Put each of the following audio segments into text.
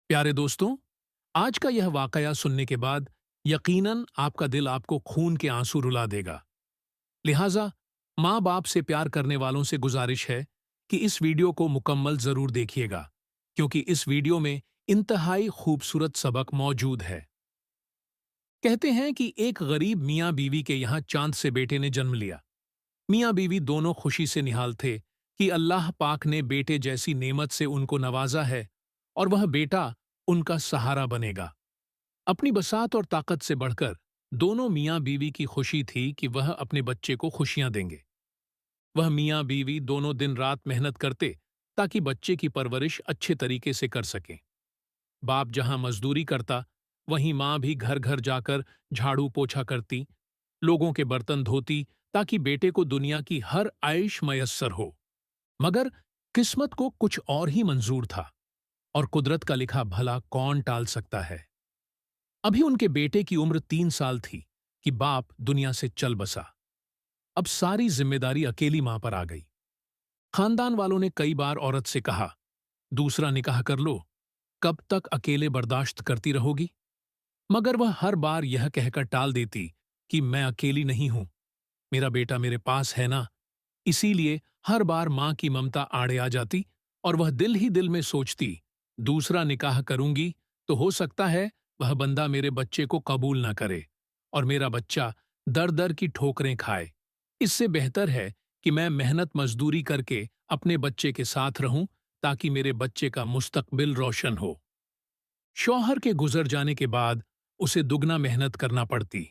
प्यारे दोस्तों, आज का यह वाकया सुनने के बाद यकीनन आपका दिल आपको खून के आंसू रुला देगा। लिहाजा माँ बाप से प्यार करने वालों से गुजारिश है कि इस वीडियो को मुकम्मल जरूर देखिएगा, क्योंकि इस वीडियो में इंतहाई खूबसूरत सबक मौजूद है। कहते हैं कि एक गरीब मियाँ बीवी के यहाँ चांद से बेटे ने जन्म लिया। मियाँ बीवी दोनों खुशी से निहाल थे कि अल्लाह पाक ने बेटे जैसी नेमत से उनको नवाजा है और वह बेटा उनका सहारा बनेगा। अपनी बसात और ताकत से बढ़कर दोनों मियाँ बीवी की खुशी थी कि वह अपने बच्चे को खुशियां देंगे। वह मियाँ बीवी दोनों दिन रात मेहनत करते ताकि बच्चे की परवरिश अच्छे तरीके से कर सकें। बाप जहां मजदूरी करता, वहीं माँ भी घर घर जाकर झाड़ू पोछा करती, लोगों के बर्तन धोती ताकि बेटे को दुनिया की हर आयश मयस्सर हो। मगर किस्मत को कुछ और ही मंजूर था, और कुदरत का लिखा भला कौन टाल सकता है। अभी उनके बेटे की उम्र 3 साल थी कि बाप दुनिया से चल बसा। अब सारी जिम्मेदारी अकेली मां पर आ गई। खानदान वालों ने कई बार औरत से कहा, दूसरा निकाह कर लो, कब तक अकेले बर्दाश्त करती रहोगी। मगर वह हर बार यह कहकर टाल देती कि मैं अकेली नहीं हूं, मेरा बेटा मेरे पास है ना। इसीलिए हर बार मां की ममता आड़े आ जाती और वह दिल ही दिल में सोचती, दूसरा निकाह करूंगी तो हो सकता है वह बंदा मेरे बच्चे को कबूल ना करे और मेरा बच्चा दर दर की ठोकरें खाए। इससे बेहतर है कि मैं मेहनत मजदूरी करके अपने बच्चे के साथ रहूं ताकि मेरे बच्चे का मुस्तकबिल रोशन हो। शौहर के गुजर जाने के बाद उसे दुगना मेहनत करना पड़ती।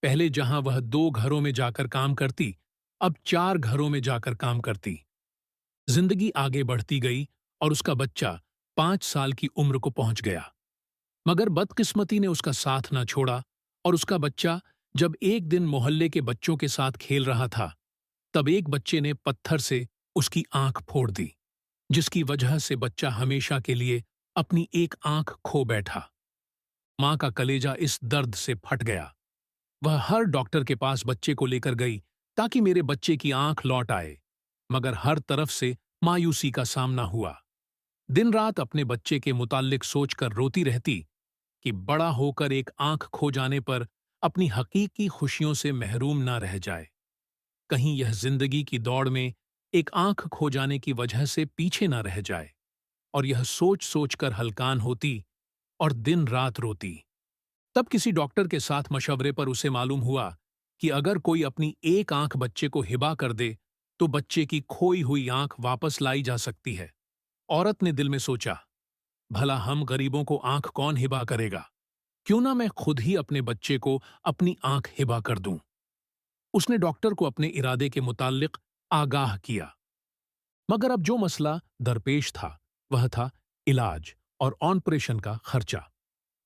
पहले जहां वह 2 घरों में जाकर काम करती, अब 4 घरों में जाकर काम करती। जिंदगी आगे बढ़ती गई और उसका बच्चा 5 साल की उम्र को पहुंच गया। मगर बदकिस्मती ने उसका साथ न छोड़ा और उसका बच्चा जब एक दिन मोहल्ले के बच्चों के साथ खेल रहा था, तब एक बच्चे ने पत्थर से उसकी आंख फोड़ दी, जिसकी वजह से बच्चा हमेशा के लिए अपनी एक आंख खो बैठा। मां का कलेजा इस दर्द से फट गया। वह हर डॉक्टर के पास बच्चे को लेकर गई ताकि मेरे बच्चे की आंख लौट आए, मगर हर तरफ से मायूसी का सामना हुआ। दिन रात अपने बच्चे के मुताल्लिक सोचकर रोती रहती कि बड़ा होकर एक आंख खो जाने पर अपनी हकीकी खुशियों से महरूम ना रह जाए। कहीं यह जिंदगी की दौड़ में एक आंख खो जाने की वजह से पीछे ना रह जाए। और यह सोच सोच कर हलकान होती और दिन रात रोती। तब किसी डॉक्टर के साथ मशवरे पर उसे मालूम हुआ कि अगर कोई अपनी एक आंख बच्चे को हिबा कर दे तो बच्चे की खोई हुई आंख वापस लाई जा सकती है। औरत ने दिल में सोचा, भला हम गरीबों को आंख कौन हिबा करेगा, क्यों ना मैं खुद ही अपने बच्चे को अपनी आंख हिबा कर दूं। उसने डॉक्टर को अपने इरादे के मुताल्लिक आगाह किया। मगर अब जो मसला दरपेश था वह था इलाज और ऑपरेशन का खर्चा।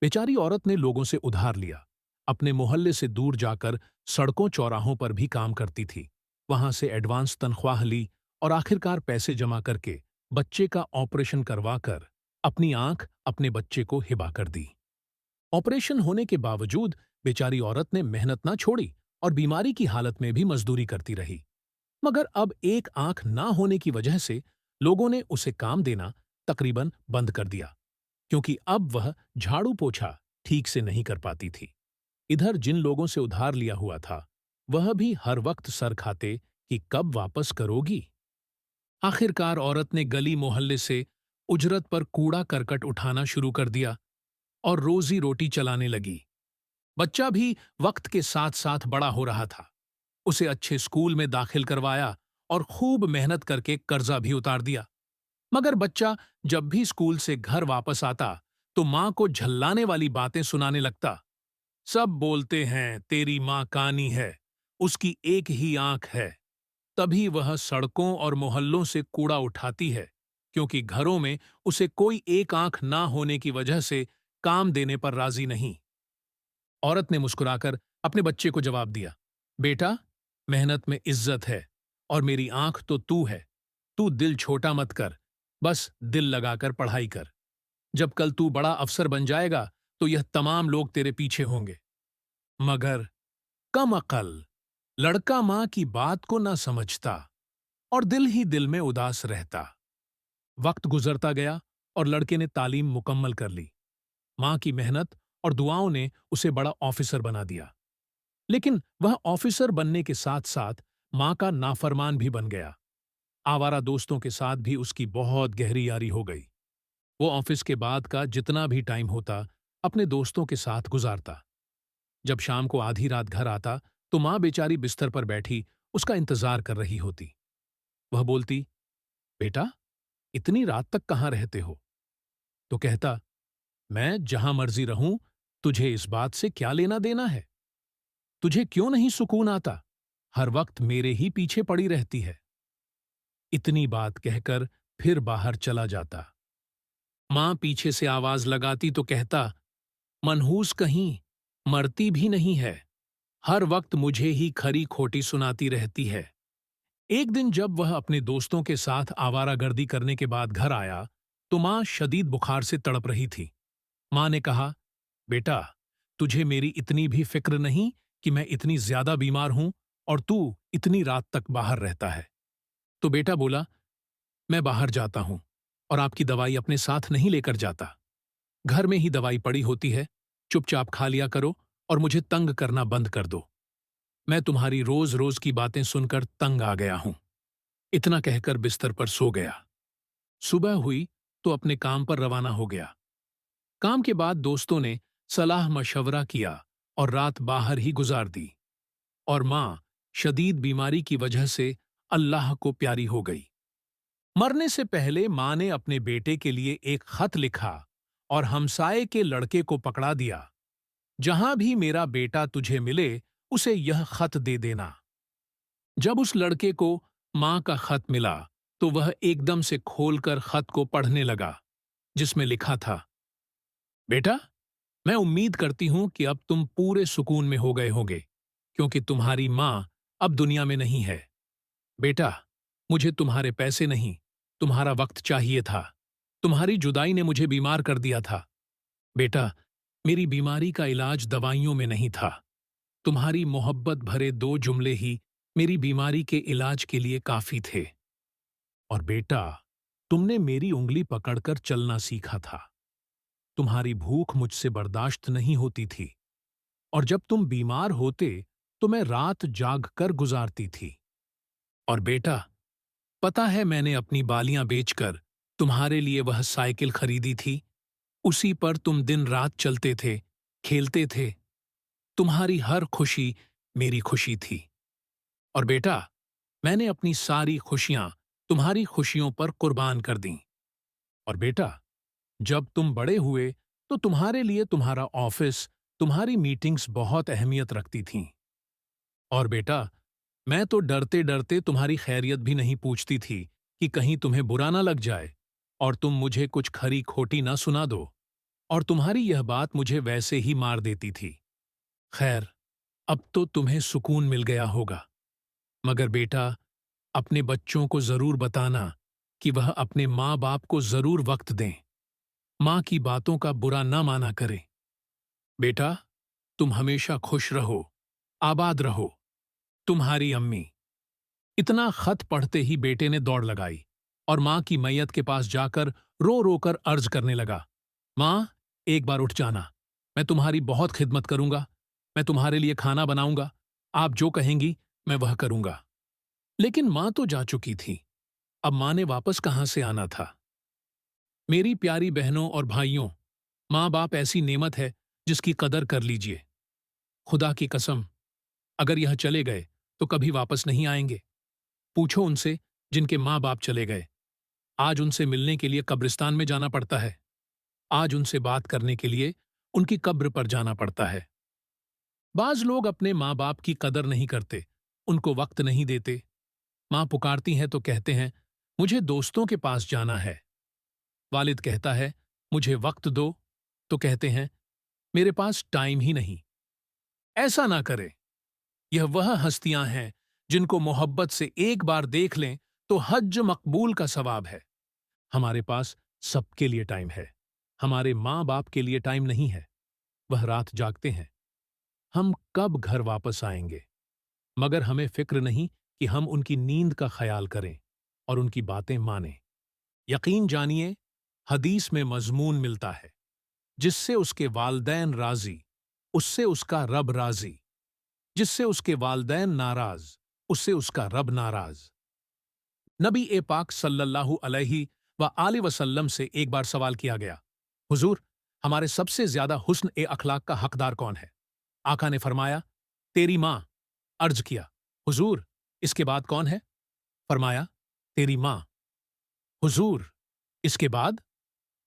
बेचारी औरत ने लोगों से उधार लिया, अपने मोहल्ले से दूर जाकर सड़कों चौराहों पर भी काम करती थी, वहां से एडवांस तनख्वाह ली और आखिरकार पैसे जमा करके बच्चे का ऑपरेशन करवाकर अपनी आंख अपने बच्चे को हिबा कर दी। ऑपरेशन होने के बावजूद बेचारी औरत ने मेहनत ना छोड़ी और बीमारी की हालत में भी मजदूरी करती रही। मगर अब एक आंख ना होने की वजह से लोगों ने उसे काम देना तकरीबन बंद कर दिया, क्योंकि अब वह झाड़ू पोछा ठीक से नहीं कर पाती थी। इधर जिन लोगों से उधार लिया हुआ था, वह भी हर वक्त सर खाते कि कब वापस करोगी। आखिरकार औरत ने गली मोहल्ले से उजरत पर कूड़ा करकट उठाना शुरू कर दिया और रोजी रोटी चलाने लगी। बच्चा भी वक्त के साथ साथ बड़ा हो रहा था। उसे अच्छे स्कूल में दाखिल करवाया और खूब मेहनत करके कर्जा भी उतार दिया। मगर बच्चा जब भी स्कूल से घर वापस आता तो मां को झल्लाने वाली बातें सुनाने लगता। सब बोलते हैं तेरी मां कानी है, उसकी एक ही आंख है, तभी वह सड़कों और मोहल्लों से कूड़ा उठाती है, क्योंकि घरों में उसे कोई एक आंख ना होने की वजह से काम देने पर राजी नहीं। औरत ने मुस्कुराकर अपने बच्चे को जवाब दिया, बेटा, मेहनत में इज्जत है और मेरी आंख तो तू है। तू दिल छोटा मत कर, बस दिल लगाकर पढ़ाई कर। जब कल तू बड़ा अफसर बन जाएगा तो यह तमाम लोग तेरे पीछे होंगे। मगर कम अकल लड़का मां की बात को ना समझता और दिल ही दिल में उदास रहता। वक्त गुजरता गया और लड़के ने तालीम मुकम्मल कर ली। मां की मेहनत और दुआओं ने उसे बड़ा ऑफिसर बना दिया। लेकिन वह ऑफिसर बनने के साथ साथ मां का नाफरमान भी बन गया। आवारा दोस्तों के साथ भी उसकी बहुत गहरी यारी हो गई। वो ऑफिस के बाद का जितना भी टाइम होता अपने दोस्तों के साथ गुजारता। जब शाम को आधी रात घर आता तो मां बेचारी बिस्तर पर बैठी उसका इंतजार कर रही होती। वह बोलती, बेटा, इतनी रात तक कहाँ रहते हो? तो कहता, मैं जहां मर्जी रहूं, तुझे इस बात से क्या लेना देना है? तुझे क्यों नहीं सुकून आता? हर वक्त मेरे ही पीछे पड़ी रहती है। इतनी बात कहकर फिर बाहर चला जाता। मां पीछे से आवाज लगाती तो कहता, मनहूस कहीं, मरती भी नहीं है, हर वक्त मुझे ही खरी खोटी सुनाती रहती है। एक दिन जब वह अपने दोस्तों के साथ आवारागर्दी करने के बाद घर आया तो मां शदीद बुखार से तड़प रही थी। मां ने कहा, बेटा, तुझे मेरी इतनी भी फिक्र नहीं कि मैं इतनी ज्यादा बीमार हूं और तू इतनी रात तक बाहर रहता है। तो बेटा बोला, मैं बाहर जाता हूं और आपकी दवाई अपने साथ नहीं लेकर जाता। घर में ही दवाई पड़ी होती है, चुपचाप खा लिया करो और मुझे तंग करना बंद कर दो। मैं तुम्हारी रोज रोज की बातें सुनकर तंग आ गया हूं। इतना कहकर बिस्तर पर सो गया। सुबह हुई तो अपने काम पर रवाना हो गया। काम के बाद दोस्तों ने सलाह मशवरा किया और रात बाहर ही गुजार दी। और मां शदीद बीमारी की वजह से अल्लाह को प्यारी हो गई। मरने से पहले मां ने अपने बेटे के लिए एक खत लिखा और हमसाये के लड़के को पकड़ा दिया, जहां भी मेरा बेटा तुझे मिले उसे यह खत दे देना। जब उस लड़के को मां का खत मिला तो वह एकदम से खोलकर खत को पढ़ने लगा, जिसमें लिखा था, बेटा, मैं उम्मीद करती हूं कि अब तुम पूरे सुकून में हो गए होंगे, क्योंकि तुम्हारी मां अब दुनिया में नहीं है। बेटा, मुझे तुम्हारे पैसे नहीं, तुम्हारा वक्त चाहिए था। तुम्हारी जुदाई ने मुझे बीमार कर दिया था। बेटा, मेरी बीमारी का इलाज दवाइयों में नहीं था। तुम्हारी मोहब्बत भरे दो जुमले ही मेरी बीमारी के इलाज के लिए काफी थे। और बेटा, तुमने मेरी उंगली पकड़कर चलना सीखा था। तुम्हारी भूख मुझसे बर्दाश्त नहीं होती थी और जब तुम बीमार होते तो मैं रात जाग कर गुजारती थी। और बेटा, पता है मैंने अपनी बालियां बेचकर तुम्हारे लिए वह साइकिल खरीदी थी। उसी पर तुम दिन रात चलते थे, खेलते थे। तुम्हारी हर खुशी मेरी खुशी थी। और बेटा, मैंने अपनी सारी खुशियां तुम्हारी खुशियों पर कुर्बान कर दीं। और बेटा, जब तुम बड़े हुए तो तुम्हारे लिए तुम्हारा ऑफिस, तुम्हारी मीटिंग्स बहुत अहमियत रखती थीं। और बेटा, मैं तो डरते डरते तुम्हारी खैरियत भी नहीं पूछती थी कि कहीं तुम्हें बुरा ना लग जाए और तुम मुझे कुछ खरी खोटी ना सुना दो, और तुम्हारी यह बात मुझे वैसे ही मार देती थी। खैर, अब तो तुम्हें सुकून मिल गया होगा। मगर बेटा, अपने बच्चों को जरूर बताना कि वह अपने माँ बाप को जरूर वक्त दें, माँ की बातों का बुरा ना माना करें। बेटा, तुम हमेशा खुश रहो, आबाद रहो। तुम्हारी अम्मी। इतना खत पढ़ते ही बेटे ने दौड़ लगाई और मां की मैयत के पास जाकर रो रो कर अर्ज करने लगा, मां, एक बार उठ जाना। मैं तुम्हारी बहुत खिदमत करूंगा। मैं तुम्हारे लिए खाना बनाऊंगा। आप जो कहेंगी मैं वह करूंगा। लेकिन मां तो जा चुकी थी। अब मां ने वापस कहां से आना था? मेरी प्यारी बहनों और भाइयों, मां बाप ऐसी नेमत है जिसकी कदर कर लीजिए। खुदा की कसम, अगर यह चले गए तो कभी वापस नहीं आएंगे। पूछो उनसे जिनके माँ बाप चले गए। आज उनसे मिलने के लिए कब्रिस्तान में जाना पड़ता है। आज उनसे बात करने के लिए उनकी कब्र पर जाना पड़ता है। बाज लोग अपने माँ बाप की कदर नहीं करते, उनको वक्त नहीं देते। माँ पुकारती हैं तो कहते हैं, मुझे दोस्तों के पास जाना है। वालिद कहता है, मुझे वक्त दो, तो कहते हैं, मेरे पास टाइम ही नहीं। ऐसा ना करें। यह वह हस्तियां हैं जिनको मोहब्बत से एक बार देख लें तो हज मकबूल का सवाब है। हमारे पास सबके लिए टाइम है। हमारे माँ बाप के लिए टाइम नहीं है। वह रात जागते हैं। हम कब घर वापस आएंगे? मगर हमें फिक्र नहीं कि हम उनकी नींद का ख्याल करें और उनकी बातें मानें। यकीन जानिए, हदीस में मजमून मिलता है, जिससे उसके वालदैन राजी, उससे उसका रब राजी, जिससे उसके वालदैन नाराज, उससे उसका रब नाराज। नबी ए पाक सल्लल्लाहु अलैहि व आलि वसल्लम से एक बार सवाल किया गया, हुजूर, हमारे सबसे ज्यादा हुस्न ए अखलाक का हकदार कौन है? आका ने फरमाया, तेरी माँ। अर्ज किया, हुजूर, इसके बाद कौन है? फरमाया, तेरी माँ। हुजूर, इसके बाद?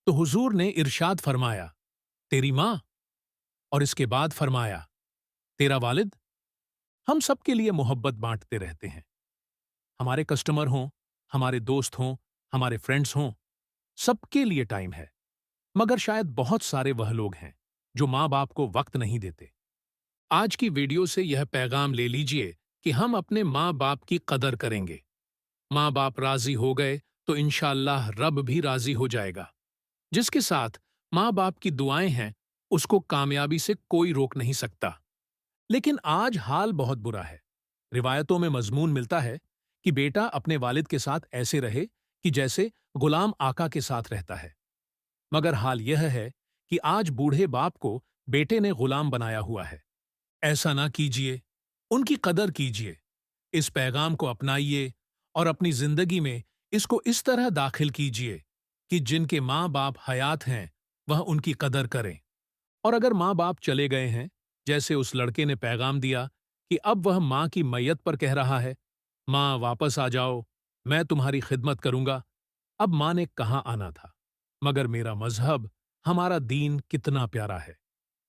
तो हुजूर ने इरशाद फरमाया, तेरी माँ। और इसके बाद फरमाया, तेरा वालिद। हम सबके लिए मोहब्बत बांटते रहते हैं। हमारे कस्टमर हों, हमारे दोस्त हों, हमारे फ्रेंड्स हों, सबके लिए टाइम है। मगर शायद बहुत सारे वह लोग हैं जो माँ बाप को वक्त नहीं देते। आज की वीडियो से यह पैगाम ले लीजिए कि हम अपने माँ बाप की कदर करेंगे। माँ बाप राजी हो गए तो इंशाअल्लाह रब भी राजी हो जाएगा। जिसके साथ माँ बाप की दुआएं हैं, उसको कामयाबी से कोई रोक नहीं सकता। लेकिन आज हाल बहुत बुरा है। रिवायतों में मजमून मिलता है कि बेटा अपने वालिद के साथ ऐसे रहे कि जैसे गुलाम आका के साथ रहता है। मगर हाल यह है कि आज बूढ़े बाप को बेटे ने गुलाम बनाया हुआ है। ऐसा ना कीजिए, उनकी कदर कीजिए। इस पैगाम को अपनाइए और अपनी जिंदगी में इसको इस तरह दाखिल कीजिए कि जिनके माँ बाप हयात हैं, वह उनकी कदर करें। और अगर माँ बाप चले गए हैं, जैसे उस लड़के ने पैगाम दिया कि अब वह माँ की मैयत पर कह रहा है, माँ वापस आ जाओ, मैं तुम्हारी खिदमत करूंगा। अब माँ ने कहाँ आना था, मगर मेरा मजहब, हमारा दीन कितना प्यारा है।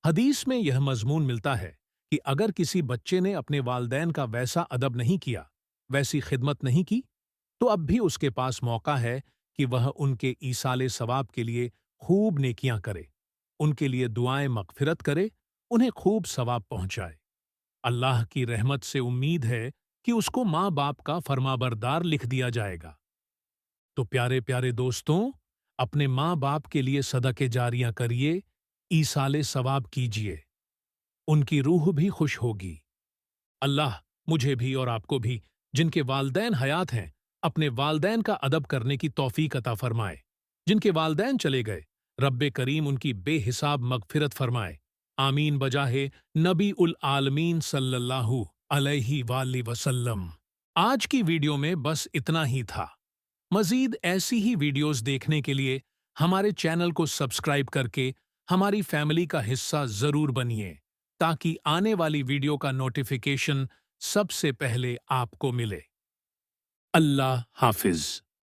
हदीस में यह मजमून मिलता है कि अगर किसी बच्चे ने अपने वालदैन का वैसा अदब नहीं किया, वैसी खिदमत नहीं की, तो अब भी उसके पास मौका है कि वह उनके ईसाले सवाब के लिए खूब नेकियां करे, उनके लिए दुआएं मगफिरत करे, उन्हें खूब सवाब पहुंचाए। अल्लाह की रहमत से उम्मीद है कि उसको माँ बाप का फरमाबरदार लिख दिया जाएगा। तो प्यारे प्यारे दोस्तों, अपने माँ बाप के लिए सदके जारियां करिए, ईसाले सवाब कीजिए, उनकी रूह भी खुश होगी। अल्लाह मुझे भी और आपको भी, जिनके वालदैन हयात हैं, अपने वालदैन का अदब करने की तौफीक अता फरमाए। जिनके वालदैन चले गए, रब्बे करीम उनकी बेहिसाब मगफिरत फरमाए। आमीन बजाहे नबी उल आलमीन सल्लल्लाहु अलैहि वाली वसल्लम। आज की वीडियो में बस इतना ही था। मजीद ऐसी ही वीडियोस देखने के लिए हमारे चैनल को सब्सक्राइब करके हमारी फैमिली का हिस्सा जरूर बनिए, ताकि आने वाली वीडियो का नोटिफिकेशन सबसे पहले आपको मिले। अल्लाह हाफिज।